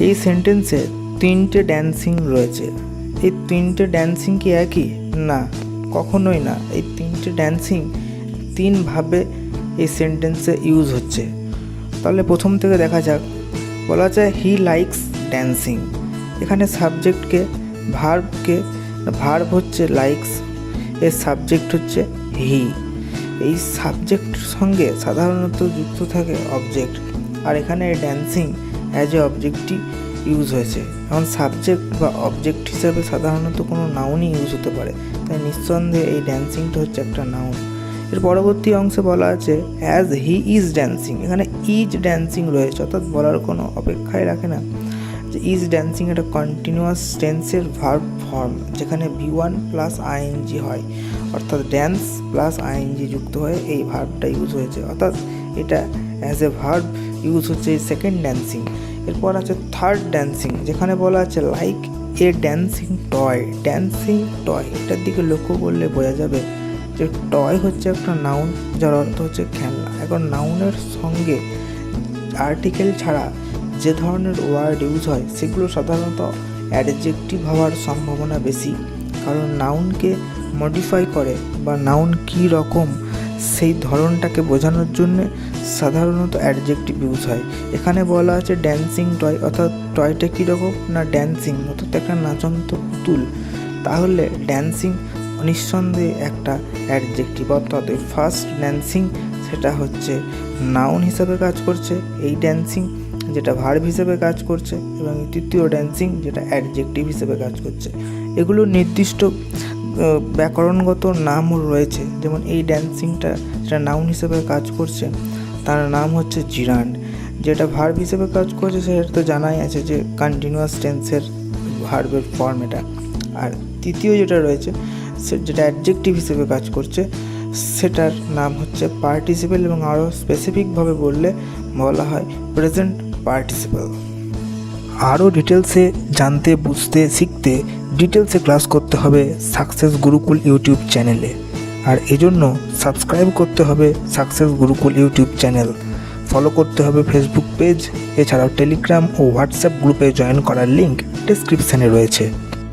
এই সেন্টেন্সে 3টে ড্যান্সিং রয়েছে। এই 3টে ড্যান্সিং কি একই? না, কখনোই না। এই 3টে ড্যান্সিং 3ভাবে এই সেন্টেন্সে ইউজ হচ্ছে। তাহলে প্রথম থেকে দেখা যাক। বলা যায় হি লাইকস ড্যান্সিং। এখানে সাবজেক্টকে ভার্ব হচ্ছে লাইকস, এর সাবজেক্ট হচ্ছে হি। এই সাবজেক্টের সঙ্গে সাধারণত যুক্ত থাকে অবজেক্ট, আর এখানে ড্যান্সিং অ্যাজ এ অবজেক্টই ইউজ হয়েছে। এখন সাবজেক্ট বা অবজেক্ট হিসাবে সাধারণত কোনো নাউনই ইউজ হতে পারে, তাই নিঃসন্দেহে এই ড্যান্সিংটা হচ্ছে একটা নাউন। এর পরবর্তী অংশে বলা আছে অ্যাজ হি ইজ ড্যান্সিং। এখানে ইজ ড্যান্সিং রয়েছে, অর্থাৎ বলার কোনো অপেক্ষায় রাখে না যে ইজ ড্যান্সিং একটা কন্টিনিউয়াস টেন্সের ভার্ব ফর্ম, যেখানে V1 প্লাস আইএনজি হয়, অর্থাৎ ড্যান্স প্লাস আইএনজি যুক্ত হয়ে এই ভার্বটা ইউজ হয়েছে, অর্থাৎ এটা অ্যাজ এ ভার্ব ইউজ হচ্ছে এই সেকেন্ড ড্যান্সিং। এরপর আছে থার্ড ড্যান্সিং, যেখানে বলা আছে like a dancing toy. Dancing toy, এটার দিকে লক্ষ্য করলে বোঝা যাবে যে টয় হচ্ছে একটা নাউন, যার অর্থ হচ্ছে খেলনা। এখন নাউনের সঙ্গে আর্টিকেল ছাড়া যে ধরনের ওয়ার্ড ইউজ হয় সেগুলো সাধারণত অ্যাডজেক্টিভ হওয়ার সম্ভাবনা বেশি, কারণ নাউনকে মডিফাই করে বা নাউন কী রকম সেই ধরনটাকে বোঝানোর জন্য সাধারণত অ্যাডজেক্টিভ ইউজ হয়। এখানে বলা আছে ড্যান্সিং টয়, অর্থাৎ টয়টা কীরকম না ড্যান্সিং, অর্থাৎ একটা নাচন্ত পুতুল। তাহলে ড্যান্সিং নিঃসন্দেহে একটা অ্যাডজেক্টিভ, অর্থাৎ এই ফার্স্ট ড্যান্সিং সেটা হচ্ছে নাউন হিসাবে কাজ করছে, এই ড্যান্সিং যেটা ভার্ব হিসেবে কাজ করছে, এবং তৃতীয় ড্যান্সিং যেটা অ্যাডজেক্টিভ হিসেবে কাজ করছে। এগুলো নির্দিষ্ট ব্যাকরণগত নামও রয়েছে, যেমন এই ড্যান্সিংটা যেটা নাউন হিসেবে কাজ করছে তার নাম হচ্ছে জিরান্ড, যেটা ভার্ব হিসেবে কাজ করছে সেটা তো জানাই আছে যে কন্টিনিউয়াস টেন্সের ভার্বের ফর্ম এটা। আর তৃতীয় যেটা রয়েছে যেটা অ্যাডজেক্টিভ হিসেবে কাজ করছে সেটার নাম হচ্ছে পার্টিসিপেল, এবং আরও স্পেসিফিকভাবে বলা হয় প্রেজেন্ট পার্টিসিপেল। আরও ডিটেলসে জানতে, বুঝতে, শিখতে ডিটেলসে ক্লাস করতে হবে সাকসেস গুরুকুল ইউটিউব চ্যানেলে, আর এজন্য সাবস্ক্রাইব করতে হবে success Gurukul YouTube channel, follow করতে হবে ফেসবুক পেজ, এছাড়াও টেলিগ্রাম ও হোয়াটসঅ্যাপ গ্রুপে জয়েন করার লিঙ্ক ডেসক্রিপশানে রয়েছে।